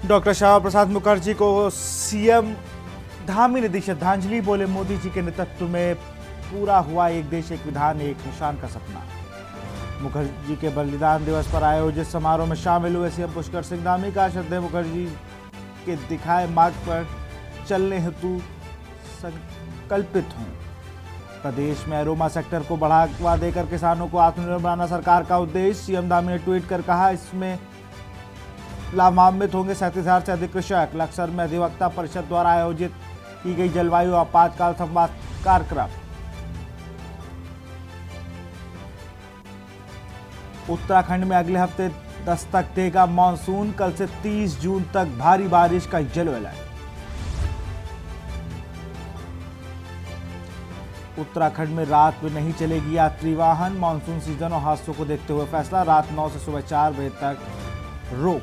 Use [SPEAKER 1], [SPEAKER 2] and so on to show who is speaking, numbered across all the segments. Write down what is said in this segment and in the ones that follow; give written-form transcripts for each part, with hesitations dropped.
[SPEAKER 1] Doctor Shyama Prasad Mukherjee को CM Dhami ने दी श्रद्धांजलि। बोले, मोदी जी के नेतृत्व में पूरा हुआ एक देश एक विधान एक निशान का सपना। मुखर्जी के बलिदान दिवस पर आयोजित समारोह में शामिल हुए सीएम पुष्कर सिंह धामी का श्रद्धेय मुखर्जी के दिखाए मार्ग पर चलने हेतु संकल्पित हूं। प्रदेश में अरोमा सेक्टर को बढ़ावा देकर किसानों को आत्मनिर्भर बनाना सरकार का उद्देश्य। सीएम धामी ने ट्वीट कर कहा, इसमें लाभान्वित होंगे 37,000 से अधिक कृषक। लक्सर में अधिवक्ता परिषद द्वारा आयोजित की गई जलवायु आपातकाल संवाद कार्यक्रम। उत्तराखंड में अगले हफ्ते दस्तक देगा मानसून। कल से 30 जून तक भारी बारिश का येलो अलर्ट। उत्तराखंड में रात में नहीं चलेगी यात्री वाहन। मानसून सीजन और हादसों को देखते हुए फैसला। रात 9 से सुबह 4 बजे तक रोक।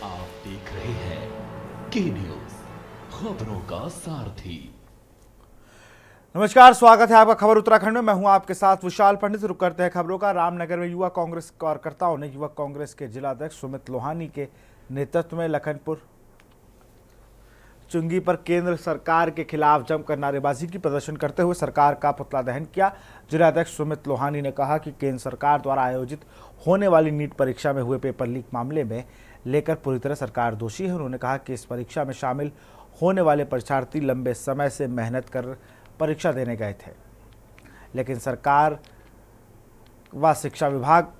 [SPEAKER 2] आप देख रहे हैं के न्यूज, खबरों का सारथी।
[SPEAKER 1] नमस्कार, स्वागत है आपका खबर उत्तराखंड में। मैं हूं आपके साथ विशाल पंडित। रुक करते हैं खबरों का। रामनगर में युवा कांग्रेस कार्यकर्ताओं ने युवक कांग्रेस के जिलाध्यक्ष सुमित लोहानी के नेतृत्व में लखनपुर चुंगी पर केंद्र सरकार के खिलाफ जमकर नारेबाजी की, प्रदर्शन करते हुए सरकार का पुतला दहन किया। जिलाध्यक्ष सुमित लोहानी ने कहा कि केंद्र सरकार द्वारा आयोजित होने वाली नीट परीक्षा में हुए पेपर लीक मामले में लेकर पूरी तरह सरकार दोषी है। उन्होंने कहा कि इस परीक्षा में शामिल होने वाले परीक्षार्थी लंबे समय से मेहनत कर परीक्षा देने गए थे, लेकिन सरकार व शिक्षा विभाग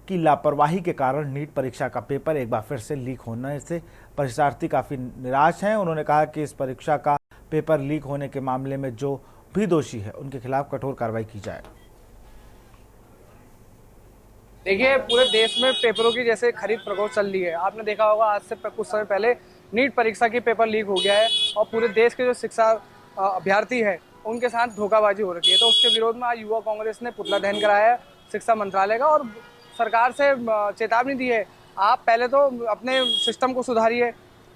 [SPEAKER 1] की लापरवाही के कारण नीट परीक्षा का पेपर एक बार फिर से लीक होने से परीक्षार्थी काफ़ी निराश हैं। उन्होंने कहा कि इस परीक्षा का पेपर लीक होने के मामले में जो भी दोषी है उनके खिलाफ कठोर कार्रवाई की जाए।
[SPEAKER 3] देखिए, पूरे देश में पेपरों की जैसे खरीद प्रकोप चल रही है। आपने देखा होगा, आज से कुछ समय पहले नीट परीक्षा की पेपर लीक हो गया है और पूरे देश के जो शिक्षा अभ्यर्थी है उनके साथ धोखाबाजी हो रही है। तो उसके विरोध में आज युवा कांग्रेस ने पुतला दहन कराया है शिक्षा मंत्रालय का और सरकार से चेतावनी दी है, आप पहले तो अपने सिस्टम को सुधारिए।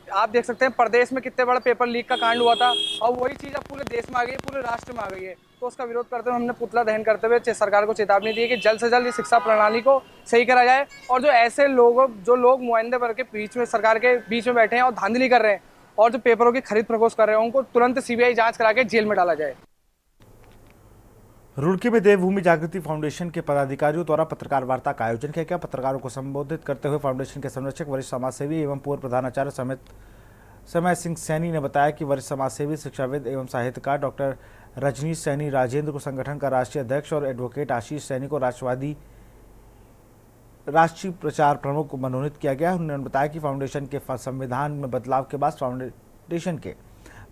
[SPEAKER 3] आप देख सकते हैं प्रदेश में कितने बड़ा पेपर लीक का कांड हुआ था और वही चीज़ अब पूरे देश में आ गई है, पूरे राष्ट्र में आ गई है। तो उसका विरोध करते हुए हमने पुतला दहन करते हुए सरकार को चेतावनी दी है कि जल्द से जल्द इस शिक्षा प्रणाली को सही करा जाए और जो ऐसे लोग नुमाइंदे वर्ग के बीच में, सरकार के बीच में बैठे हैं और धांधली कर रहे हैं और जो पेपरों की खरीद फरोख्त कर रहे हैं, उनको तुरंत सीबीआई जांच करा के जेल में डाला जाए।
[SPEAKER 1] रुड़की में देवभूमि जागृति फाउंडेशन के पदाधिकारियों द्वारा पत्रकार वार्ता का आयोजन किया गया। पत्रकारों को संबोधित करते हुए फाउंडेशन के संरक्षक, वरिष्ठ समाजसेवी एवं पूर्व प्रधानाचार्य समेत समय सिंह सैनी ने बताया कि वरिष्ठ समाजसेवी, शिक्षाविद एवं साहित्यकार डॉक्टर रजनीश सैनी राजेंद्र को संगठन का राष्ट्रीय अध्यक्ष और एडवोकेट आशीष सैनी को राष्ट्रवादी राष्ट्रीय प्रचार प्रमुख को मनोनीत किया गया। उन्होंने बताया कि फाउंडेशन के संविधान में बदलाव के बाद फाउंडेशन के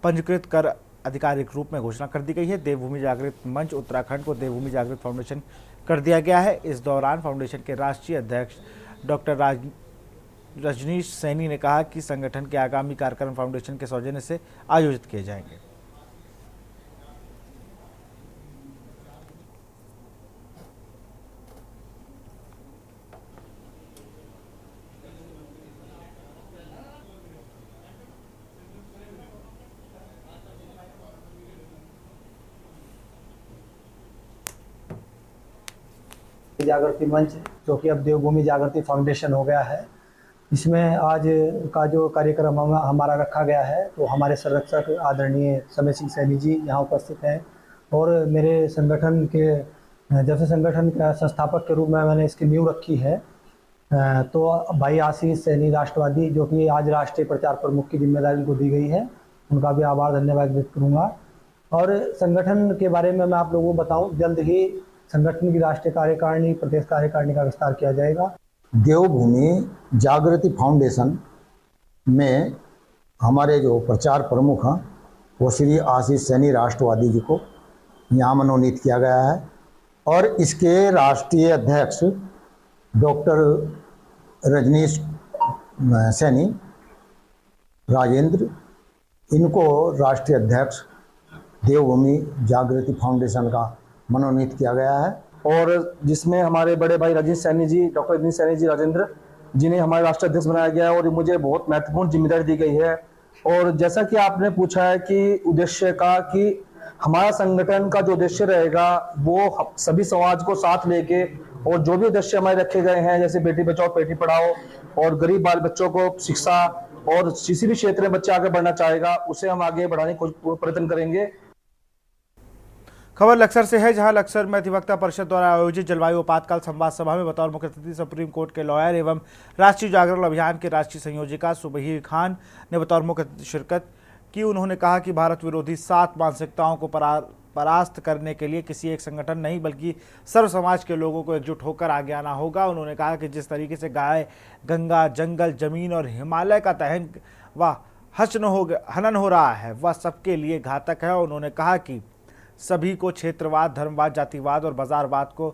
[SPEAKER 1] पंजीकृत कर आधिकारिक रूप में घोषणा कर दी गई है। देवभूमि जागृत मंच उत्तराखंड को देवभूमि जागृत फाउंडेशन कर दिया गया है। इस दौरान फाउंडेशन के राष्ट्रीय अध्यक्ष डॉक्टर रजनीश सैनी ने कहा कि संगठन के आगामी कार्यक्रम फाउंडेशन के सौजन्य से आयोजित किए जाएंगे।
[SPEAKER 4] जागृति मंच, जो कि अब देवभूमि जागृति फाउंडेशन हो गया है, इसमें आज का जो कार्यक्रम हमारा रखा गया है, तो हमारे संरक्षक आदरणीय समय सिंह सैनी जी यहाँ उपस्थित हैं और मेरे संगठन के, जब से संगठन का संस्थापक के रूप में मैंने इसकी नींव रखी है, तो भाई आशीष सैनी राष्ट्रवादी, जो कि आज राष्ट्रीय प्रचार प्रमुख की जिम्मेदारी उनको दी गई है, उनका भी आभार धन्यवाद व्यक्त करूँगा। और संगठन के बारे में मैं आप लोगों को बताऊँ, जल्द ही संगठन की राष्ट्रीय कार्यकारिणी, प्रदेश कार्यकारिणी का विस्तार किया जाएगा।
[SPEAKER 5] देवभूमि जागृति फाउंडेशन में हमारे जो प्रचार प्रमुख हैं वो श्री आशीष सैनी राष्ट्रवादी जी को यहाँ मनोनीत किया गया है और इसके राष्ट्रीय अध्यक्ष डॉक्टर रजनीश सैनी राजेंद्र, इनको राष्ट्रीय अध्यक्ष देवभूमि जागृति फाउंडेशन का मनोनीत किया गया है।
[SPEAKER 6] और जिसमें हमारे बड़े भाई रजनीश सैनी जी, डॉक्टर रजनीश सैनी जी राजेंद्र, जिन्हें हमारे राष्ट्रीय अध्यक्ष बनाया गया है और मुझे बहुत महत्वपूर्ण जिम्मेदारी दी गई है। और जैसा कि आपने पूछा है कि उद्देश्य का, कि हमारा संगठन का जो उद्देश्य रहेगा वो सभी समाज को साथ लेके और जो भी उद्देश्य हमारे रखे गए हैं, जैसे बेटी बचाओ बेटी पढ़ाओ और गरीब बाल बच्चों को शिक्षा और किसी भी क्षेत्र में बच्चा आगे बढ़ना चाहेगा उसे हम आगे बढ़ाने का प्रयत्न करेंगे।
[SPEAKER 1] खबर लक्सर से है, जहां लक्सर में अधिवक्ता परिषद द्वारा आयोजित जलवायु आपातकाल संवाद सभा में बतौर मुख्य अतिथि सुप्रीम कोर्ट के लॉयर एवं राष्ट्रीय जागरण अभियान के राष्ट्रीय संयोजिका सुबहीर खान ने बतौर मुख्य अतिथि शिरकत की। उन्होंने कहा कि भारत विरोधी 7 मानसिकताओं को परास्त करने के लिए किसी एक संगठन नहीं बल्कि सर्व समाज के लोगों को एकजुट होकर आगे आना होगा। उन्होंने कहा कि जिस तरीके से गाय, गंगा, जंगल, जमीन और हिमालय का दहन व हनन हो रहा है वह सबके लिए घातक है। उन्होंने कहा कि सभी को क्षेत्रवाद, धर्मवाद, जातिवाद और बाजारवाद को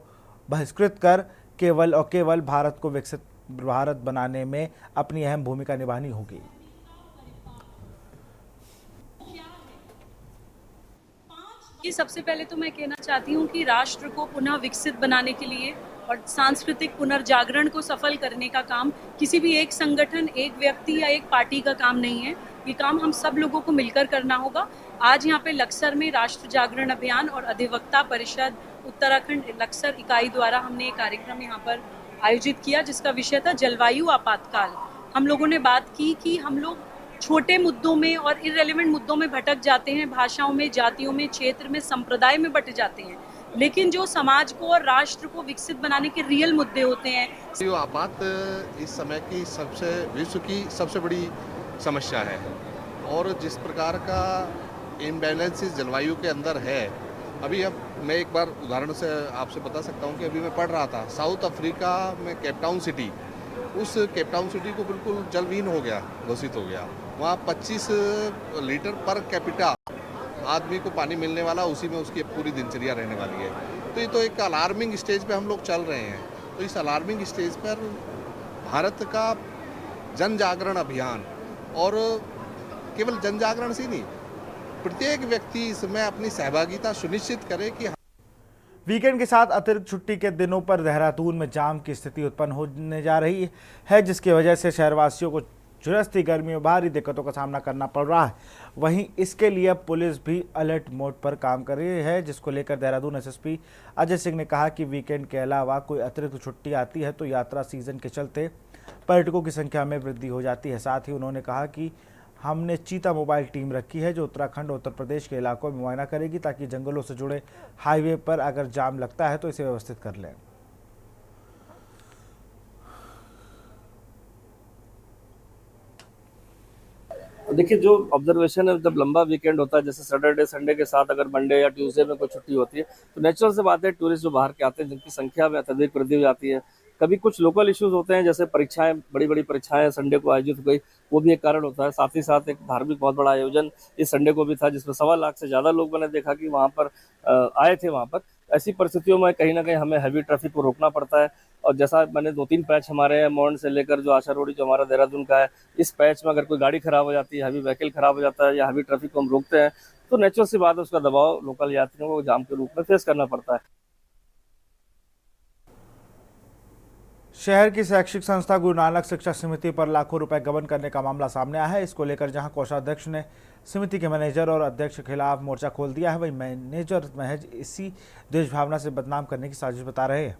[SPEAKER 1] बहिष्कृत कर केवल और केवल भारत को विकसित भारत बनाने में अपनी अहम भूमिका निभानी होगी।
[SPEAKER 7] कि सबसे पहले तो मैं कहना चाहती हूँ कि राष्ट्र को पुनः विकसित बनाने के लिए और सांस्कृतिक पुनर्जागरण को सफल करने का काम किसी भी एक संगठन, एक व्यक्ति या एक पार्टी का काम नहीं है। ये काम हम सब लोगों को मिलकर करना होगा। आज यहाँ पे लक्सर में राष्ट्र जागरण अभियान और अधिवक्ता परिषद उत्तराखंड लक्सर इकाई द्वारा हमने एक कार्यक्रम यहाँ पर आयोजित किया जिसका विषय था जलवायु आपातकाल। हम लोगों ने बात की कि हम लोग छोटे मुद्दों में और इररेलेवेंट मुद्दों में भटक जाते हैं, भाषाओं में, जातियों में, क्षेत्र में, संप्रदाय में बट जाते हैं, लेकिन जो समाज को और राष्ट्र को विकसित बनाने के रियल मुद्दे होते हैं।
[SPEAKER 8] जो आपात इस समय की विश्व की सबसे बड़ी समस्या है और जिस प्रकार का इम्बैलेंस इस जलवायु के अंदर है, अभी अब मैं एक बार उदाहरण से आपसे बता सकता हूँ कि अभी मैं पढ़ रहा था साउथ अफ्रीका में केपटाउन सिटी, उस केपटाउन सिटी को बिल्कुल जलविहीन हो गया, घोषित हो गया। वहाँ 25 लीटर पर कैपिटा आदमी को पानी मिलने वाला, उसी में उसकी पूरी दिनचर्या रहने वाली है। तो ये तो एक अलार्मिंग स्टेज पे हम लोग चल रहे हैं। तो इस अलार्मिंग स्टेज पर भारत का जन जागरण अभियान, और केवल जन जागरण से नहीं, प्रत्येक व्यक्ति इसमें अपनी सहभागिता सुनिश्चित करे कि
[SPEAKER 1] वीकेंड के साथ अतिरिक्त छुट्टी के दिनों पर देहरादून में जाम की स्थिति उत्पन्न होने जा रही है, जिसकी वजह से शहरवासियों को झुलसती गर्मी में भारी दिक्कतों का सामना करना पड़ रहा है। वहीं इसके लिए अब पुलिस भी अलर्ट मोड पर काम कर रही है, जिसको लेकर देहरादून एसएसपी अजय सिंह ने कहा कि वीकेंड के अलावा कोई अतिरिक्त छुट्टी आती है तो यात्रा सीजन के चलते पर्यटकों की संख्या में वृद्धि हो जाती है। साथ ही उन्होंने कहा कि हमने चीता मोबाइल टीम रखी है जो उत्तराखंड और उत्तर प्रदेश के इलाकों में मुआयना करेगी ताकि जंगलों से जुड़े हाईवे पर अगर जाम लगता है तो इसे व्यवस्थित कर लें।
[SPEAKER 6] देखिए, जो ऑब्जर्वेशन है, जब लंबा वीकेंड होता है जैसे सैटरडे संडे के साथ अगर मंडे या ट्यूसडे में कोई छुट्टी होती है तो नेचुरल से बात है टूरिस्ट जो बाहर के आते हैं जिनकी संख्या में अत्यधिक वृद्धि हो जाती है। कभी कुछ लोकल इश्यूज होते हैं जैसे परीक्षाएं, बड़ी बड़ी परीक्षाएं संडे को आयोजित हो गई, वो भी एक कारण होता है। साथ ही साथ एक धार्मिक बहुत बड़ा आयोजन इस संडे को भी था जिसमें 1.25 लाख से ज़्यादा लोग मैंने देखा कि वहाँ पर आए थे। वहाँ पर ऐसी परिस्थितियों में कहीं ना कहीं हमें हैवी ट्रैफिक को रोकना पड़ता है। और जैसा मैंने 2-3 पैच हमारे हैं, मोर्न से लेकर जो आशा रोडी जो हमारा देहरादून का है, इस पैच में अगर कोई गाड़ी खराब हो जाती है, हैवी व्हीकल खराब हो जाता है या हैवी ट्रैफिक को हम रोकते हैं तो नेचुरल सी बात है उसका दबाव लोकल यात्रियों को जाम के रूप में फेस करना पड़ता है।
[SPEAKER 1] शहर की शैक्षिक संस्था गुरु नानक शिक्षा समिति पर लाखों रुपए गबन करने का मामला सामने आया है। इसको लेकर जहां कोषाध्यक्ष ने समिति के मैनेजर और अध्यक्ष के खिलाफ मोर्चा खोल दिया है, वहीं मैनेजर महज इसी देश भावना से बदनाम करने की साजिश बता रहे हैं।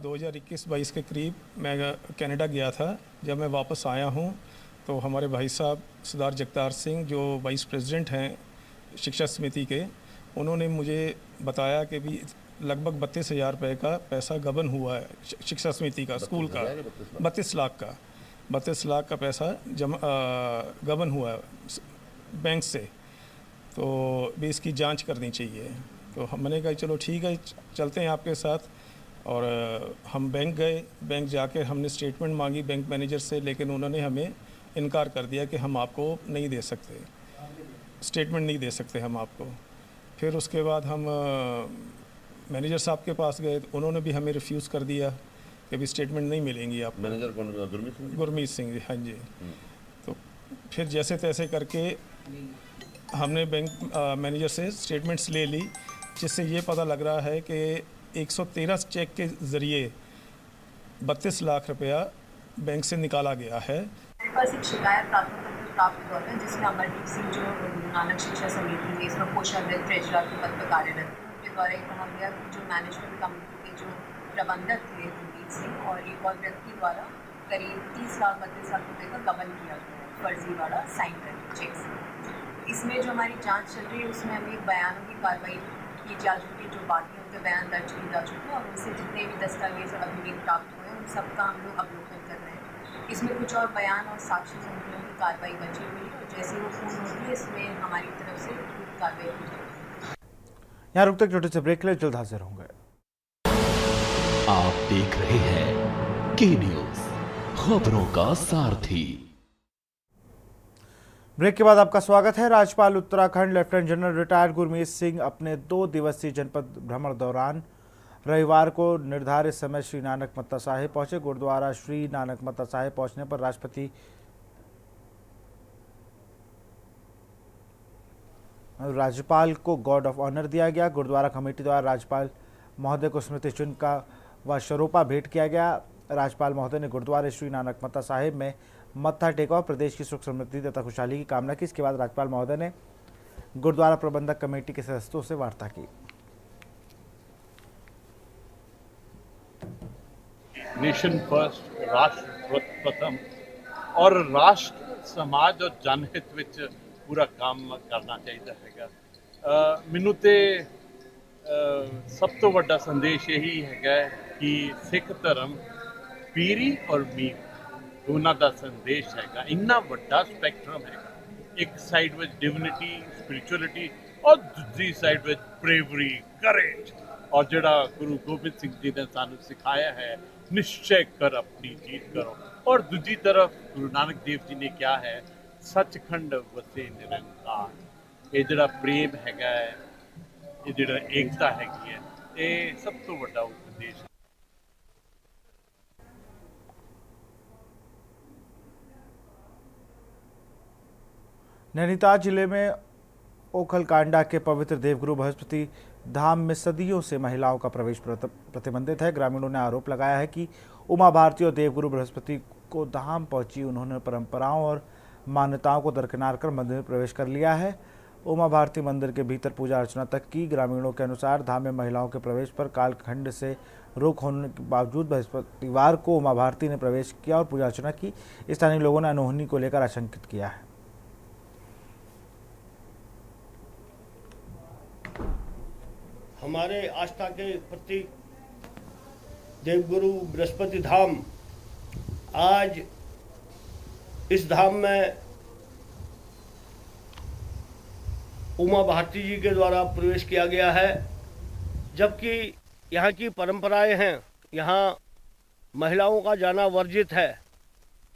[SPEAKER 9] 2021-22 के करीब मैं कनाडा गया था। जब मैं वापस आया हूं तो हमारे भाई साहब सरदार जगतार सिंह जो वाइस प्रेसिडेंट हैं शिक्षा समिति के, उन्होंने मुझे बताया कि भी लगभग 32,000 रुपये का पैसा गबन हुआ है शिक्षा समिति का, स्कूल का 32 लाख का पैसा गबन हुआ है बैंक से, तो भी इसकी जांच करनी चाहिए। तो हमने कहा चलो ठीक है, चलते हैं आपके साथ। और हम बैंक गए, बैंक जाकर हमने स्टेटमेंट मांगी बैंक मैनेजर से, लेकिन उन्होंने हमें इनकार कर दिया कि हम आपको नहीं दे सकते, स्टेटमेंट नहीं दे सकते हम आपको। फिर उसके बाद हम मैनेजर साहब के पास गए, तो उन्होंने भी हमें रिफ्यूज़ कर दिया कि अभी स्टेटमेंट नहीं मिलेंगी आपको।
[SPEAKER 8] मैनेजर कौन?
[SPEAKER 9] गुरमीत सिंह जी, हाँ जी। तो फिर जैसे तैसे करके हमने बैंक मैनेजर से स्टेटमेंट्स ले ली, जिससे ये पता लग रहा है कि 113 चेक के ज़रिए 32 लाख रुपया बैंक से निकाला गया है।
[SPEAKER 10] पास एक शिकायत प्राप्त हुआ था जिसमें अमरदीप सिंह जो गुरु नानक शिक्षा समिति में इसमें कोषाध्यक्ष ट्रेजरर के पद पर कार्यरत, के द्वारा ये कहा गया कि जो मैनेजमेंट कमेटी के जो प्रबंधक थे रणजीत सिंह और एक और व्यक्ति द्वारा करीब 30 लाख 32 लाख रुपये का गबन किया गया है फर्जी वाला साइन करके चेक से। इसमें जो हमारी जांच चल रही है उसमें हमें बयानों की कार्रवाई की जा चुकी है, जो बाकी उनके बयान दर्ज किए जा चुके हैं और उनसे जितने भी दस्तावेज और अभिलेख प्राप्त हुए हैं उन सबका हम लोग अवलोकन कर रहे हैं। इसमें कुछ और बयान और साक्ष्य संकलन की कार्रवाई बची हुई है और जैसे वो पूर्ण होती है इसमें हमारी तरफ से कार्रवाई की जाएगी।
[SPEAKER 1] यहाँ रुकते छोटे से ब्रेक ले, जल्द हाजिर होंगे।
[SPEAKER 2] आप देख रहे हैं के न्यूज, खबरों का सारथी।
[SPEAKER 1] ब्रेक के बाद आपका स्वागत है। राज्यपाल Uttarakhand lieutenant general retired Gurmeet Singh अपने 2 दिवसीय जनपद भ्रमण दौरान रविवार को निर्धारित समय श्री नानक मत्ता साहिब पहुंचे। गुरुद्वारा श्री नानक मत्ता साहिब पहुंचने पर राज्यपाल को गार्ड ऑफ ऑनर दिया गया। गुरुद्वारा कमेटी द्वारा राज्यपाल महोदय को स्मृति चिन्ह का व शरोपा भेंट किया गया। राज्यपाल महोदय ने गुरुद्वारे श्री नानक मत्ता साहिब में मत्था टेका और प्रदेश की सुख समृद्धि तथा खुशहाली की कामना की। इसके बाद राज्यपाल महोदय ने गुरुद्वारा प्रबंधक कमेटी के सदस्यों से वार्ता की।
[SPEAKER 11] नेशन फर्स्ट, राष्ट्र प्रथम और राष्ट्र समाज और जनहित ਵਿੱਚ पूरा काम करना चाहिए हैगा। ਮੈਨੂੰ ਤੇ ਸਭ ਤੋਂ ਵੱਡਾ ਸੰਦੇਸ਼ ਇਹੀ ਹੈਗਾ ਕਿ ਸਿੱਖ ਧਰਮ ਪੀਰੀ ਔਰ ਮੀਰ ਦੋਨਾਂ ਦਾ ਸੰਦੇਸ਼ ਹੈਗਾ। ਇੰਨਾ ਵੱਡਾ ਸਪੈਕਟਰਮ ਹੈਗਾ, ਇੱਕ ਸਾਈਡ ਵਿੱਚ ਡਿਵਿਨਿਟੀ ਸਪਿਰਿਚੁਅਲਿਟੀ ਔਰ ਦੂਜੀ ਸਾਈਡ ਵਿੱਚ ਬਰੇਵਰੀ ਕਰੇਜ ਔਰ ਜਿਹੜਾ ਗੁਰੂ ਗੋਬਿੰਦ ਸਿੰਘ ਜੀ ਨੇ ਸਾਨੂੰ ਸਿਖਾਇਆ ਹੈ ਨਿਸ਼ਚੈ ਕਰ ਆਪਣੀ ਜੀਤ ਕਰੋ। ਔਰ ਦੂਜੀ ਤਰਫ ਗੁਰੂ ਨਾਨਕ ਦੇਵ ਜੀ ਨੇ ਕਿਹਾ ਹੈ ਸੱਚਖੰਡ ਵਸੇ ਨਿਰੰਕਾਰ। ਇਹ ਜਿਹੜਾ ਪ੍ਰੇਮ ਹੈਗਾ, ਇਹ ਜਿਹੜਾ ਏਕਤਾ ਹੈਗੀ ਹੈ, ਇਹ ਸਭ ਤੋਂ ਵੱਡਾ ਉਪਦੇਸ਼ ਹੈ।
[SPEAKER 1] नैनीताल जिले में ओखलकांडा के पवित्र देवगुरु बृहस्पति धाम में सदियों से महिलाओं का प्रवेश प्रतिबंधित है। ग्रामीणों ने आरोप लगाया है कि उमा भारती और देवगुरु बृहस्पति को धाम पहुंची उन्होंने परंपराओं और मान्यताओं को दरकिनार कर मंदिर में प्रवेश कर लिया है। उमा भारती मंदिर के भीतर पूजा अर्चना तक की। ग्रामीणों के अनुसार धाम में महिलाओं के प्रवेश पर कालखंड से रोक होने के बावजूद बृहस्पतिवार को उमा भारती ने प्रवेश किया और पूजा अर्चना की। स्थानीय लोगों ने अनहोनी को लेकर आशंकित किया है।
[SPEAKER 12] हमारे आस्था के प्रतीक देवगुरु बृहस्पति धाम, आज इस धाम में उमा भारती जी के द्वारा प्रवेश किया गया है। जबकि यहाँ की परंपराएं हैं, यहाँ महिलाओं का जाना वर्जित है।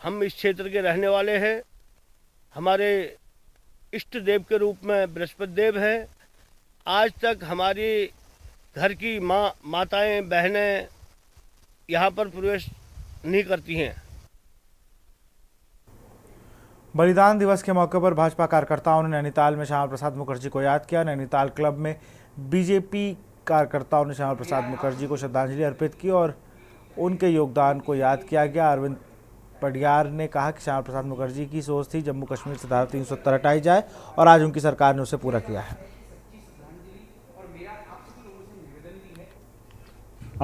[SPEAKER 12] हम इस क्षेत्र के रहने वाले हैं। हमारे इष्ट देव के रूप में बृहस्पति देव हैं। आज तक हमारी घर की माताएं बहनें यहाँ पर प्रवेश नहीं करती हैं।
[SPEAKER 1] बलिदान दिवस के मौके पर भाजपा कार्यकर्ताओं ने नैनीताल में श्यामा प्रसाद मुखर्जी को याद किया। नैनीताल क्लब में बीजेपी कार्यकर्ताओं ने श्यामा प्रसाद मुखर्जी को श्रद्धांजलि अर्पित की और उनके योगदान को याद किया गया। अरविंद पडियार ने कहा कि श्यामा प्रसाद मुखर्जी की सोच थी जम्मू कश्मीर से धारा 370 हटाई जाए और आज उनकी सरकार ने उसे पूरा किया है।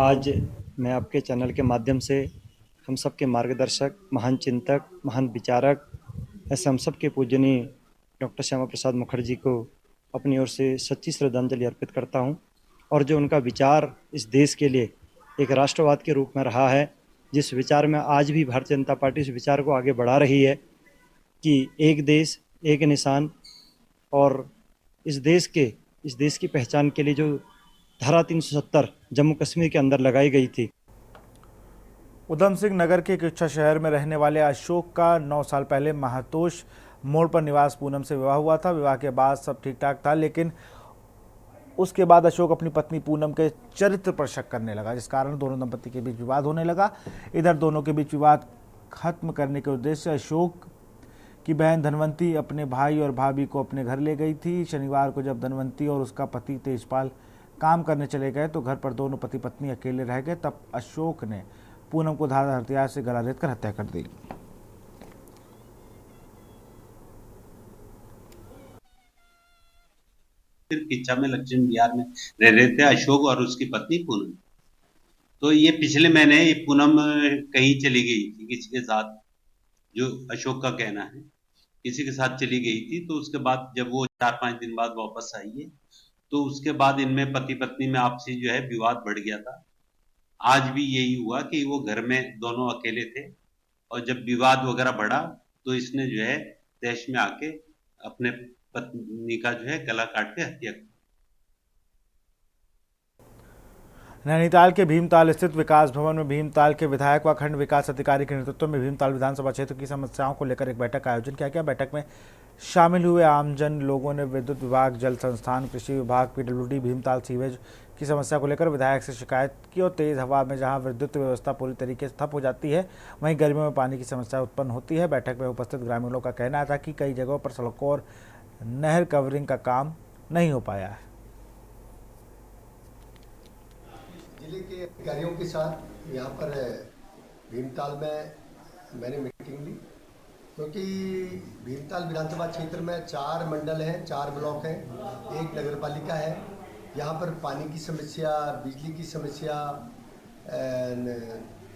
[SPEAKER 13] आज मैं आपके चैनल के माध्यम से हम सब के मार्गदर्शक, महान चिंतक, महान विचारक, ऐसे हम सब के पूजनीय डॉक्टर श्यामा प्रसाद मुखर्जी को अपनी ओर से सच्ची श्रद्धांजलि अर्पित करता हूं। और जो उनका विचार इस देश के लिए एक राष्ट्रवाद के रूप में रहा है, जिस विचार में आज भी भारतीय जनता पार्टी इस विचार को आगे बढ़ा रही है कि एक देश एक निशान, और इस देश की पहचान के लिए जो धारा 370 जम्मू कश्मीर के अंदर लगाई गई थी।
[SPEAKER 1] उधम सिंह नगर के किच्छा शहर में रहने वाले अशोक का 9 साल पहले महातोष मोड़ पर निवास पूनम से विवाह हुआ था। विवाह के बाद सब ठीक ठाक था, लेकिन उसके बाद अशोक अपनी पत्नी पूनम के चरित्र पर शक करने लगा, जिस कारण दोनों दंपति के बीच विवाद होने लगा। इधर दोनों के बीच विवाद खत्म करने के उद्देश्य से अशोक की बहन धनवंती अपने भाई और भाभी को अपने घर ले गई थी। शनिवार को जब धनवंती और उसका पति तेजपाल काम करने चले गए तो घर पर दोनों पति पत्नी अकेले रह गए। तब अशोक ने पूनम को धारदार हथियार से गला रेत कर हत्या कर दी।
[SPEAKER 14] फिर किच्चा में लक्ष्मी विहार में रह रहे थे अशोक और उसकी पत्नी पूनम। तो ये पिछले महीने ये पूनम कहीं चली गई थी किसी के साथ, जो अशोक का कहना है, किसी के साथ चली गई थी। तो उसके बाद जब वो 4-5 दिन बाद वापस आई है, तो उसके बाद इनमें पति पत्नी में आपसी जो है विवाद बढ़ गया था। आज भी यही हुआ कि वो घर में दोनों अकेले थे और जब विवाद वगैरह बढ़ा तो इसने जो है तैश में आके अपने पत्नी का जो है गला काट के हत्या की।
[SPEAKER 1] नैनीताल के भीमताल स्थित विकास भवन में भीमताल के विधायक व खंड विकास अधिकारी के नेतृत्व में भीमताल विधानसभा क्षेत्र की समस्याओं को लेकर एक बैठक का आयोजन किया गया। बैठक में शामिल हुए आमजन लोगों ने विद्युत विभाग, जल संस्थान, कृषि विभाग, पीडब्ल्यूडी, भीमताल सीवेज की समस्या को लेकर विधायक से शिकायत की और तेज हवा में जहां विद्युत व्यवस्था पूरी तरीके से ठप हो जाती है, वहीं गर्मियों में पानी की समस्या उत्पन्न होती है। बैठक में उपस्थित ग्रामीणों का कहना था कि कई जगहों पर सड़कों और नहर कवरिंग का काम नहीं हो पाया है।
[SPEAKER 15] जिले के अधिकारियों के साथ यहाँ पर भीमताल में मैंने मीटिंग ली, क्योंकि भीमताल विधानसभा क्षेत्र में 4 मंडल हैं, 4 ब्लॉक हैं, एक नगर पालिका है। यहाँ पर पानी की समस्या, बिजली की समस्या,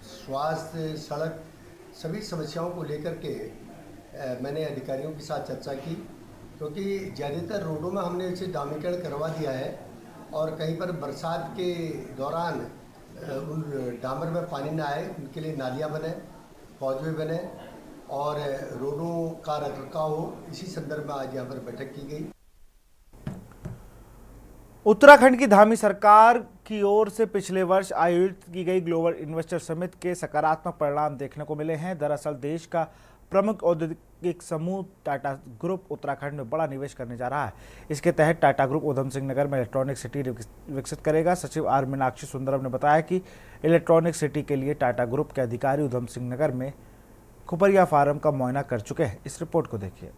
[SPEAKER 15] स्वास्थ्य, सड़क, सभी समस्याओं को लेकर के मैंने अधिकारियों के साथ चर्चा की, क्योंकि ज़्यादातर रोडों में हमने इसे डामरीकरण करवा दिया है और कहीं पर बरसात के दौरान उन डामर में पानी ना आए, उनके लिए नालियाँ बने, पौधे बने और रोडों का रखरखाव हो। इसी संदर्भ में आज यहाँ पर बैठक की गई।
[SPEAKER 1] उत्तराखंड की धामी सरकार की ओर से पिछले वर्ष आयोजित की गई ग्लोबल इन्वेस्टर समिट के सकारात्मक परिणाम देखने को मिले हैं। दरअसल देश का प्रमुख औद्योगिक समूह टाटा ग्रुप उत्तराखंड में बड़ा निवेश करने जा रहा है। इसके तहत टाटा ग्रुप उधम सिंह नगर में इलेक्ट्रॉनिक सिटी विकसित करेगा। सचिव आर मीनाक्षी सुंदरम ने बताया कि इलेक्ट्रॉनिक सिटी के लिए टाटा ग्रुप के अधिकारी उधम सिंह नगर में खुपरिया फार्म का मुआयना कर चुके हैं। इस रिपोर्ट को देखिए।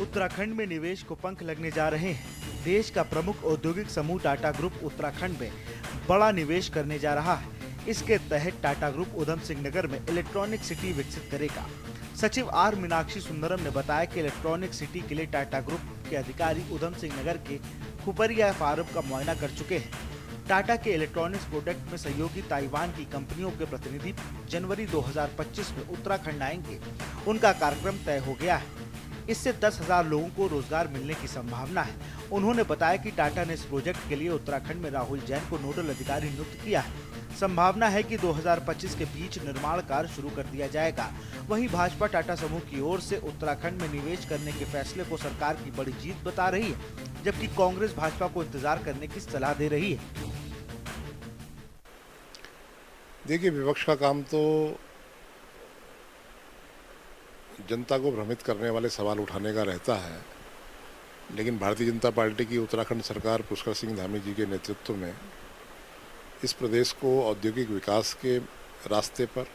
[SPEAKER 1] उत्तराखंड में निवेश को पंख लगने जा रहे हैं। देश का प्रमुख औद्योगिक समूह टाटा ग्रुप उत्तराखंड में बड़ा निवेश करने जा रहा है। इसके तहत टाटा ग्रुप उधम सिंह नगर में इलेक्ट्रॉनिक सिटी विकसित करेगा। सचिव आर मीनाक्षी सुंदरम ने बताया कि इलेक्ट्रॉनिक सिटी के लिए टाटा ग्रुप के अधिकारी उधम सिंह नगर के खुपरिया फार्म का मुआयना कर चुके हैं। टाटा के इलेक्ट्रॉनिक्स प्रोडक्ट में सहयोगी ताइवान की कंपनियों के प्रतिनिधि जनवरी 2025 में उत्तराखंड आएंगे। उनका कार्यक्रम तय हो गया है। इससे 10,000 लोगों को रोजगार मिलने की संभावना है। उन्होंने बताया कि टाटा ने इस प्रोजेक्ट के लिए उत्तराखंड में राहुल जैन को नोडल अधिकारी नियुक्त किया है। संभावना है कि 2025 के बीच निर्माण कार्य शुरू कर दिया जाएगा। वहीं भाजपा टाटा समूह की ओर से उत्तराखंड में निवेश करने के फैसले को सरकार की बड़ी जीत बता रही है, जबकि कांग्रेस भाजपा को इंतजार करने की सलाह दे रही है।
[SPEAKER 16] देखिए, विपक्ष का काम तो जनता को भ्रमित करने वाले सवाल उठाने का रहता है, लेकिन भारतीय जनता पार्टी की उत्तराखंड सरकार पुष्कर सिंह धामी जी के नेतृत्व में इस प्रदेश को औद्योगिक विकास के रास्ते पर,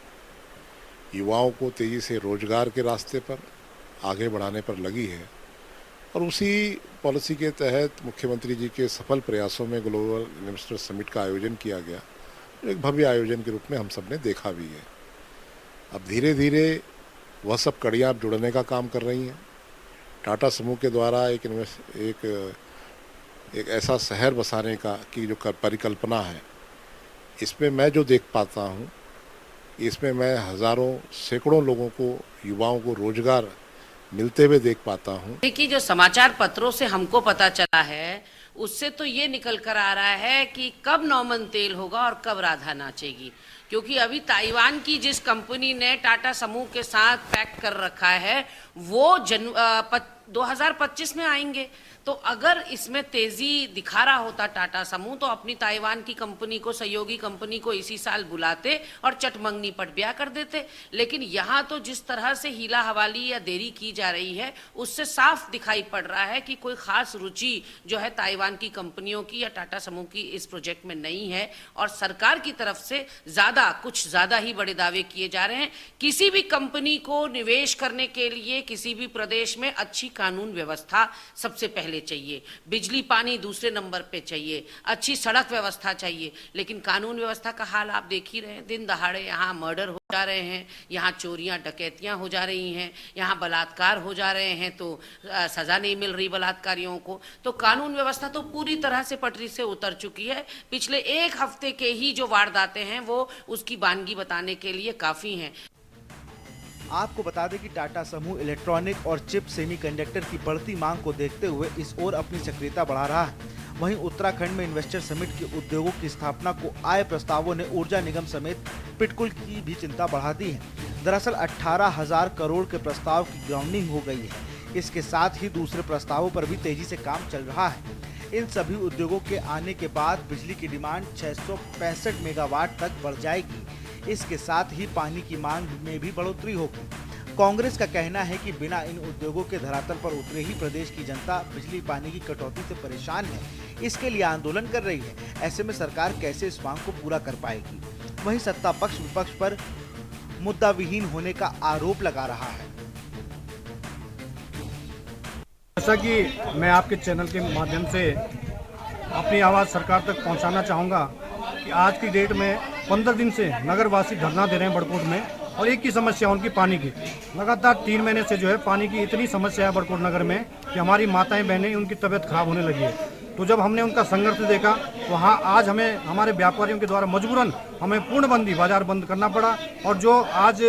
[SPEAKER 16] युवाओं को तेज़ी से रोजगार के रास्ते पर आगे बढ़ाने पर लगी है। और उसी पॉलिसी के तहत मुख्यमंत्री जी के सफल प्रयासों में ग्लोबल इन्वेस्टर समिट का आयोजन किया गया। एक भव्य आयोजन के रूप में हम सब ने देखा भी है। अब धीरे धीरे वह सब कड़ियाँ जुड़ने का काम कर रही हैं। टाटा समूह के द्वारा एक ऐसा शहर बसाने का की जो परिकल्पना है, इसमें मैं जो देख पाता हूँ, इसमें मैं हज़ारों सैकड़ों लोगों को, युवाओं को रोजगार मिलते हुए देख पाता हूँ।
[SPEAKER 17] देखिए, जो समाचार पत्रों से हमको पता चला है, उससे तो ये निकल कर आ रहा है कि कब नौमन तेल होगा और कब राधा नाचेगी, क्योंकि अभी ताइवान की जिस कंपनी ने टाटा समूह के साथ पैक्ट कर रखा है, वो 2025 में आएंगे। तो अगर इसमें तेजी दिखा रहा होता टाटा समूह तो अपनी ताइवान की कंपनी को, सहयोगी कंपनी को इसी साल बुलाते और चटमंगनी पट ब्याह कर देते। लेकिन यहाँ तो जिस तरह से हीला हवाली या देरी की जा रही है उससे साफ दिखाई पड़ रहा है कि कोई खास रुचि जो है ताइवान की कंपनियों की या टाटा समूह की इस प्रोजेक्ट में नहीं है, और सरकार की तरफ से कुछ ज्यादा ही बड़े दावे किए जा रहे हैं। किसी भी कंपनी को निवेश करने के लिए किसी भी प्रदेश में अच्छी कानून व्यवस्था सबसे पहले चाहिए, बिजली पानी दूसरे नंबर पे चाहिए, अच्छी सड़क व्यवस्था चाहिए। लेकिन कानून व्यवस्था का हाल आप देख ही रहे हैं। दिन दहाड़े यहाँ मर्डर हो जा रहे हैं, यहाँ चोरियां डकैतियां हो जा रही हैं, यहाँ बलात्कार हो जा रहे हैं तो सजा नहीं मिल रही बलात्कारियों को। तो कानून व्यवस्था तो पूरी तरह से पटरी से उतर चुकी है। पिछले एक हफ्ते के ही जो वारदातें हैं वो उसकी वानगी बताने के लिए काफी हैं।
[SPEAKER 1] आपको बता दें कि टाटा समूह इलेक्ट्रॉनिक और चिप सेमीकंडक्टर की बढ़ती मांग को देखते हुए इस ओर अपनी सक्रियता बढ़ा रहा है। वहीं उत्तराखंड में इन्वेस्टर समिट के उद्योगों की स्थापना को आए प्रस्तावों ने ऊर्जा निगम समेत पिटकुल की भी चिंता बढ़ा दी है। दरअसल 18,000 करोड़ के प्रस्ताव की ग्राउंडिंग हो गई है। इसके साथ ही दूसरे प्रस्तावों पर भी तेजी से काम चल रहा है। इन सभी उद्योगों के आने के बाद बिजली की डिमांड 665 मेगावाट तक बढ़ जाएगी। इसके साथ ही पानी की मांग में भी बढ़ोतरी होगी। कांग्रेस का कहना है कि बिना इन उद्योगों के धरातल पर उतरे ही प्रदेश की जनता बिजली पानी की कटौती से परेशान है, इसके लिए आंदोलन कर रही है। ऐसे में सरकार कैसे इस मांग को पूरा कर पाएगी? वहीं सत्ता पक्ष विपक्ष पर मुद्दा विहीन होने का आरोप लगा रहा है।
[SPEAKER 18] जैसा कि मैं आपके चैनल के माध्यम से अपनी आवाज़ सरकार तक पहुंचाना चाहूँगा कि आज की डेट में 15 दिन से नगरवासी धरना दे रहे हैं बड़कोट में, और एक ही समस्या उनकी पानी की। लगातार 3 महीने से जो है पानी की इतनी समस्या है बड़कोट नगर में कि हमारी माताएं बहनें उनकी तबीयत खराब होने लगी है। तो जब हमने उनका संघर्ष देखा तो हाँ, आज हमें हमारे व्यापारियों के द्वारा मजबूरन हमें पूर्णबंदी बाजार बंद करना पड़ा। और जो आज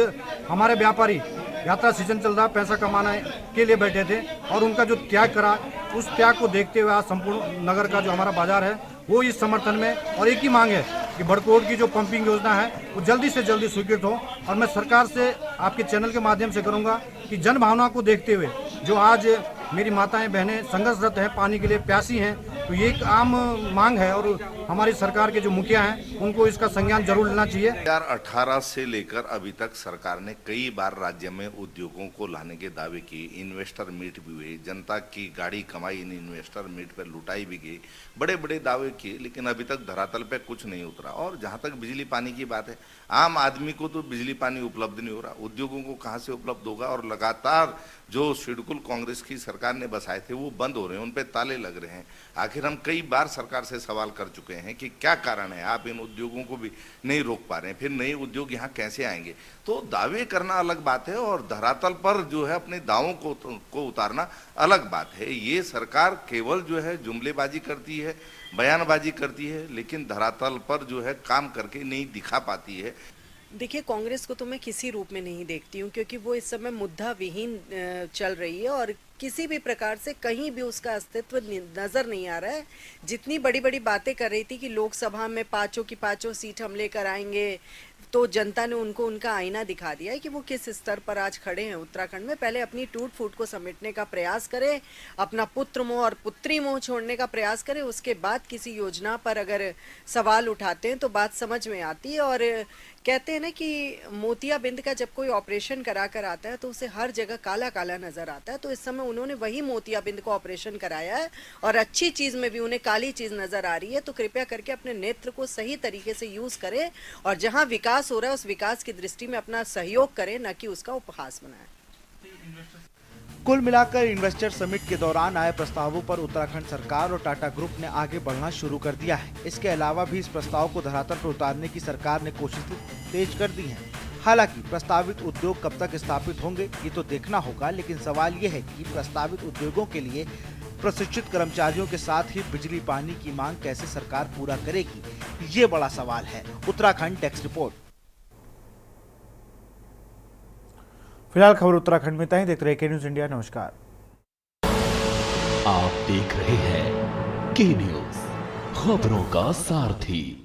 [SPEAKER 18] हमारे व्यापारी यात्रा सीजन चल रहा, पैसा कमाने के लिए बैठे थे और उनका जो त्याग करा, उस त्याग को देखते हुए आज संपूर्ण नगर का जो हमारा बाजार है वो इस समर्थन में, और एक ही मांग है कि बड़कोट की जो पंपिंग योजना है वो जल्दी से जल्दी स्वीकृत हो। और मैं सरकार से आपके चैनल के माध्यम से करूंगा कि जन भावना को देखते हुए जो आज मेरी माताएं बहनें संघर्षरत हैं, पानी के लिए प्यासी हैं, तो ये एक आम मांग है और हमारी सरकार के जो मुखिया हैं उनको इसका संज्ञान जरूर लेना चाहिए।
[SPEAKER 19] 2018 से लेकर अभी तक सरकार ने कई बार राज्य में उद्योगों को लाने के दावे किए, इन्वेस्टर मीट भी हुए, जनता की गाड़ी कमाई इन इन्वेस्टर मीट पर लुटाई भी गई, बड़े बड़े दावे किए, लेकिन अभी तक धरातल पे कुछ नहीं उतरा। और जहाँ तक बिजली पानी की बात है, आम आदमी को तो बिजली पानी उपलब्ध नहीं हो रहा, उद्योगों को कहाँ से उपलब्ध होगा? और लगातार जो शेड्यूल कांग्रेस की सरकार ने बसाए थे वो बंद हो रहे हैं, उन पे ताले लग रहे हैं। आखिर हम कई बार सरकार से सवाल कर चुके हैं कि क्या कारण है, आप इन उद्योगों को भी नहीं रोक पा रहे हैं, फिर नए उद्योग यहाँ कैसे आएंगे? तो दावे करना अलग बात है और धरातल पर जो है अपने दावों को उतारना अलग बात है। ये सरकार केवल जो है जुमलेबाजी करती है, बयानबाजी करती है, लेकिन धरातल पर जो है काम करके नहीं दिखा पाती है।
[SPEAKER 20] देखिए, कांग्रेस को तो मैं किसी रूप में नहीं देखती हूँ, क्योंकि वो इस समय मुद्दा विहीन चल रही है और किसी भी प्रकार से कहीं भी उसका अस्तित्व नजर नहीं आ रहा है। जितनी बड़ी बड़ी बातें कर रही थी कि लोकसभा में 5 की 5 सीट हम लेकर आएंगे, तो जनता ने उनको उनका आईना दिखा दिया है कि वो किस स्तर पर आज खड़े हैं उत्तराखंड में। पहले अपनी टूट फूट को समेटने का प्रयास करें, अपना पुत्र मोह और पुत्री मोह छोड़ने का प्रयास करें, उसके बाद किसी योजना पर अगर सवाल उठाते हैं तो बात समझ में आती है। और कहते हैं ना कि मोतियाबिंद का जब कोई ऑपरेशन करा कर आता है तो उसे हर जगह काला काला नजर आता है। तो इस समय उन्होंने वही मोतियाबिंद को ऑपरेशन कराया है और अच्छी चीज में भी उन्हें काली चीज नजर आ रही है। तो कृपया करके अपने नेत्र को सही तरीके से यूज करें और जहां विकास हो रहा है उस विकास की दृष्टि में अपना सहयोग करें, न कि उसका उपहास बनाएं।
[SPEAKER 1] कुल मिलाकर इन्वेस्टर समिट के दौरान आए प्रस्तावों पर उत्तराखंड सरकार और टाटा ग्रुप ने आगे बढ़ना शुरू कर दिया है। इसके अलावा भी इस प्रस्ताव को धरातल पर उतारने की सरकार ने कोशिशें तेज कर दी हैं। हालांकि प्रस्तावित उद्योग कब तक स्थापित होंगे ये तो देखना होगा, लेकिन सवाल ये है कि प्रस्तावित उद्योगों के लिए प्रशिक्षित कर्मचारियों के साथ ही बिजली पानी की मांग कैसे सरकार पूरा करेगी, ये बड़ा सवाल है। Uttarakhand desk report. फिलहाल खबर उत्तराखंड में तक देखते रहिए के न्यूज़ इंडिया। नमस्कार।
[SPEAKER 2] आप देख रहे हैं के न्यूज़, खबरों का सारथी।